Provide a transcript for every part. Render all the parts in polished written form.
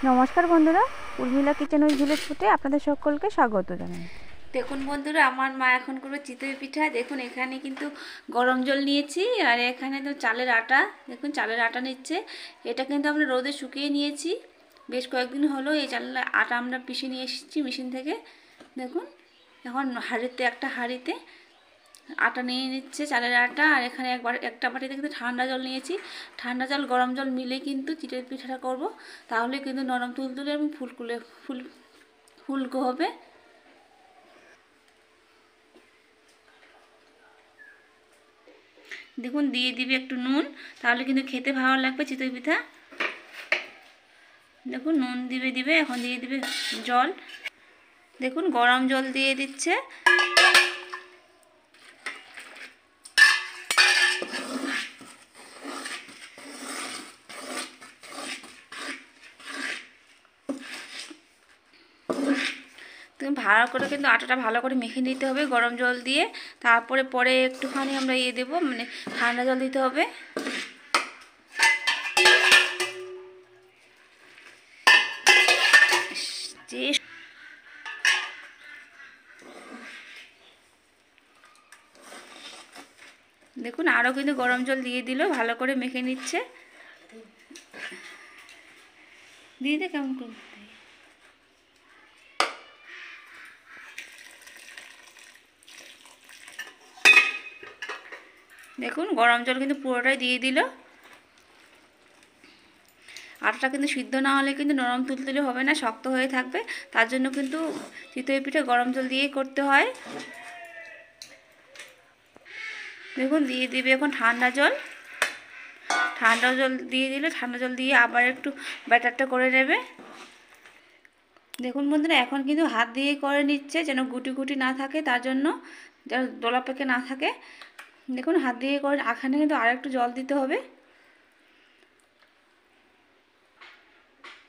নমস্কার বন্ধুরা, Urmila kitchen with village ফুডে আপনাদের সকলকে স্বাগত জানাই। দেখুন বন্ধুরা, আমার মা এখন করবে চিতই পিঠা। দেখুন এখানে কিন্তু গরম জল নিয়েছি, আর এখানে তো চালের আটা। দেখুন চালের আটা নিচ্ছে। এটা কিন্তু আমরা রোদে শুকিয়ে নিয়েছি, বেশ কয়েকদিন হলো এই চালের আটা আমরা পিষে নিয়ে এসেছি মেশিন থেকে। দেখুন এখন একটা হাঁড়িতে আটা নিয়ে নিচ্ছে, চালের আটা। আর এখানে একটা বাটিতে কিন্তু ঠান্ডা জল নিয়েছি। ঠান্ডা জল গরম জল মিলে কিন্তু চিতই পিঠাটা করব, তাহলে কিন্তু নরম তুলতুলে এবং ফুলকো হবে। দেখুন দিয়ে দিবে একটু নুন, তাহলে কিন্তু খেতে ভালো লাগবে চিতই পিঠা। দেখুন নুন দিবে। এখন দিয়ে দিবে জল। দেখুন গরম জল দিয়ে দিচ্ছে। তুমি ভালো করে কিন্তু আটাটা ভালো করে মেখে নিতে হবে গরম জল দিয়ে। পরে একটুখানি আমরা দেবো, মানে ঠান্ডা জল দিতে হবে। দেখুন আরও কিন্তু গরম জল দিয়ে দিল, ভালো করে মেখে নিচ্ছে। দিয়ে দে কেমন করে। দেখুন গরম জল কিন্তু পুরোটাই দিয়ে দিল। আটাটা কিন্তু সিদ্ধ না হলে কিন্তু নরম তুলতুলে হবে না, শক্ত হয়ে থাকবে। তার জন্য কিন্তু চিতই পিঠে গরম জল দিয়েই করতে হয়। দেখুন দিয়ে দিবে এখন ঠান্ডা জল। ঠান্ডা জল দিয়ে দিলে ঠান্ডা জল দিয়ে আবার একটু ব্যাটারটা করে নেবে। দেখুন বন্ধুরা, এখন কিন্তু হাত দিয়ে করে নিচ্ছে, যেন গুটি গুটি না থাকে, তার জন্য যেন দলা পেকে না থাকে। দেখুন হাত দিয়ে করে। এখানে কিন্তু আর একটু জল দিতে হবে।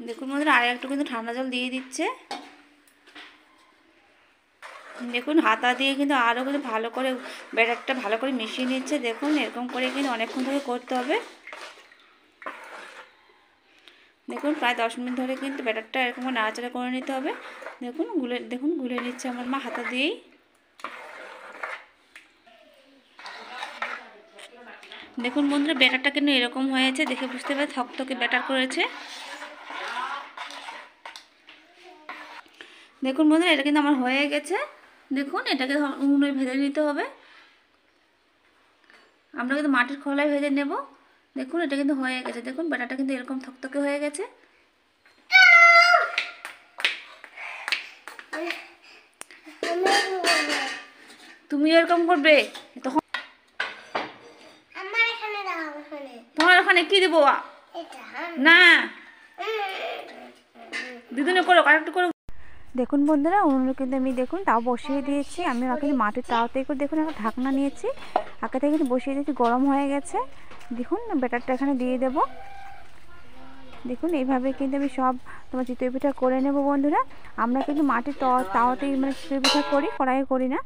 দেখুন বন্ধুরা, আর একটু কিন্তু ঠান্ডা জল দিয়ে দিচ্ছে। দেখুন হাতা দিয়ে কিন্তু আরও কিন্তু ভালো করে ব্যাটারটা ভালো করে মিশিয়ে নিচ্ছে। দেখুন এরকম করে কিন্তু অনেকক্ষণ ধরে করতে হবে। দেখুন প্রায় 10 মিনিট ধরে কিন্তু ব্যাটারটা এরকম নাড়াচাড়া করে নিতে হবে। দেখুন গুলে নিচ্ছে আমার মা হাতা দিয়েই। দেখুন বন্ধুরা, ব্যাটারটা কিন্তু এরকম হয়েছে, দেখে বুঝতে পারে থকথকে ব্যাটার করেছে। দেখুন বন্ধুরা, এটা কিন্তু আমার হয়ে গেছে। দেখুন এটাকে উনুনে ভেজে নিতে হবে। আমরা কিন্তু মাটির খোলায় ভেজে নেব। দেখুন এটা কিন্তু হয়ে গেছে। দেখুন ব্যাটারটা কিন্তু এরকম থকথকে হয়ে গেছে। তুমি এরকম করবে তখন। তোমার ওখানে কি দেবো না, দুদিনে করো, আরেকটু করো। দেখুন বন্ধুরা, উনুনে কিন্তু আমি দেখুন তাও বসিয়ে দিয়েছি। আমি কিন্তু মাটির তাওতে করে দেখুন একটা ঢাকনা নিয়েছি, আগে থেকে কিন্তু বসিয়ে দিয়েছি, গরম হয়ে গেছে। দেখুন ব্যাটারটা এখানে দিয়ে দেব। দেখুন এইভাবে কিন্তু আমি সব তোমার চিতই পিঠা করে নেব বন্ধুরা। আমরা কিন্তু মাটির তাওয়াতেই মানে চিতই পিঠা করি, কড়াইয়ে করি না।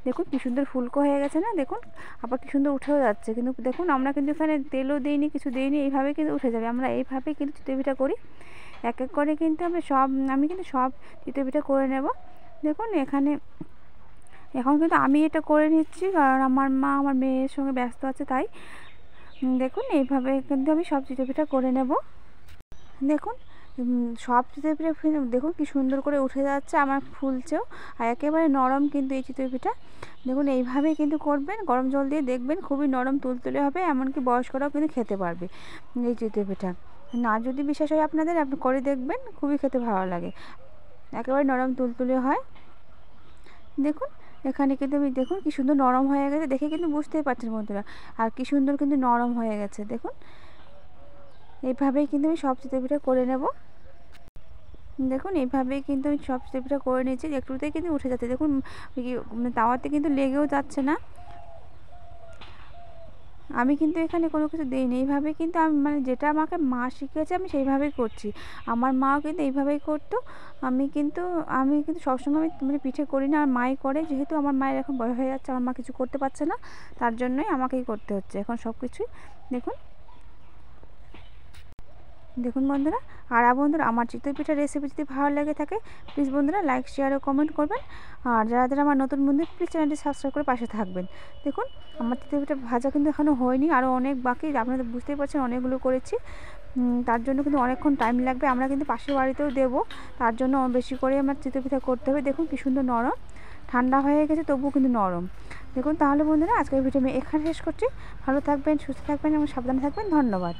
দেখুন কি সুন্দর ফুলকো হয়ে গেছে না। দেখুন আবার কি সুন্দর উঠেও যাচ্ছে। কিন্তু দেখুন আমরা কিন্তু এখানে তেলও দিইনি, কিছু দিইনি, এইভাবে কিন্তু উঠে যাবে। আমরা এইভাবেই কিন্তু চিতই পিঠা করি। এক এক করে কিন্তু আমি কিন্তু সব চিতই পিঠা করে নেব। দেখুন এখন কিন্তু আমি এটা করে নিচ্ছি, কারণ আমার মা আমার মেয়ের সঙ্গে ব্যস্ত আছে, তাই। দেখুন এইভাবে কিন্তু আমি সব চিতই পিঠা করে নেব। দেখুন সব চিতই পিঠা দেখুন কি সুন্দর করে উঠে যাচ্ছে, আমার ফুলছেও, আর একেবারে নরম কিন্তু এই চিতই পিঠা। দেখুন এইভাবেই কিন্তু করবেন, গরম জল দিয়ে দেখবেন খুবই নরম তুলতুলে হবে, এমনকি বয়স্করাও কিন্তু খেতে পারবে এই চিতই পিঠা। না যদি বিশ্বাস হয় আপনাদের, আপনি করে দেখবেন, খুবই খেতে ভালো লাগে, একেবারে নরম তুলতুলে হয়। দেখুন এখানে কিন্তু আমি দেখুন কি সুন্দর নরম হয়ে গেছে, দেখে কিন্তু বুঝতেই পারছেন বন্ধুরা, আর কি সুন্দর কিন্তু নরম হয়ে গেছে। দেখুন এইভাবেই কিন্তু আমি সব চিতই পিঠা করে নেব। দেখুন এইভাবেই কিন্তু আমি সব চিতই পিঠা করে নিয়েছি, একটুতেই কিন্তু উঠে যাচ্ছে। দেখুন তাওয়াতে কিন্তু লেগেও যাচ্ছে না। আমি কিন্তু এখানে কোনো কিছু দিইনি, এইভাবে কিন্তু আমি মানে যেটা আমাকে মা শিখিয়েছে আমি সেইভাবেই করছি। আমার মাও কিন্তু এইভাবেই করতো। আমি কিন্তু সবসময় মানে পিঠে করি না, আমার মাই করে। যেহেতু আমার মায়ের এখন বয়স হয়ে যাচ্ছে, আমার মা কিছু করতে পারছে না, তার জন্যই আমাকেই করতে হচ্ছে এখন সব কিছুই। দেখুন দেখুন বন্ধুরা। আর বন্ধুরা, আমার চিতই পিঠার রেসিপি যদি ভালো লেগে থাকে প্লিজ বন্ধুরা লাইক শেয়ার ও কমেন্ট করবেন। আর যারা যারা আমার নতুন বন্ধু প্লিজ চ্যানেলটি সাবস্ক্রাইব করে পাশে থাকবেন। দেখুন আমার চিতই পিঠা ভাজা কিন্তু এখনও হয়নি, আরও অনেক বাকি। আপনারা বুঝতেই পারছেন অনেকগুলো করেছি, তার জন্য কিন্তু অনেকক্ষণ টাইম লাগবে। আমরা কিন্তু পাশের বাড়িতেও দেবো, তার জন্য বেশি করে আমার চিতই পিঠা করতে হবে। দেখুন কি সুন্দর নরম, ঠান্ডা হয়ে গেছে তবুও কিন্তু নরম। দেখুন তাহলে বন্ধুরা আজকের ভিডিও আমি এখানে শেষ করছি। ভালো থাকবেন, সুস্থ থাকবেন এবং সাবধানে থাকবেন। ধন্যবাদ।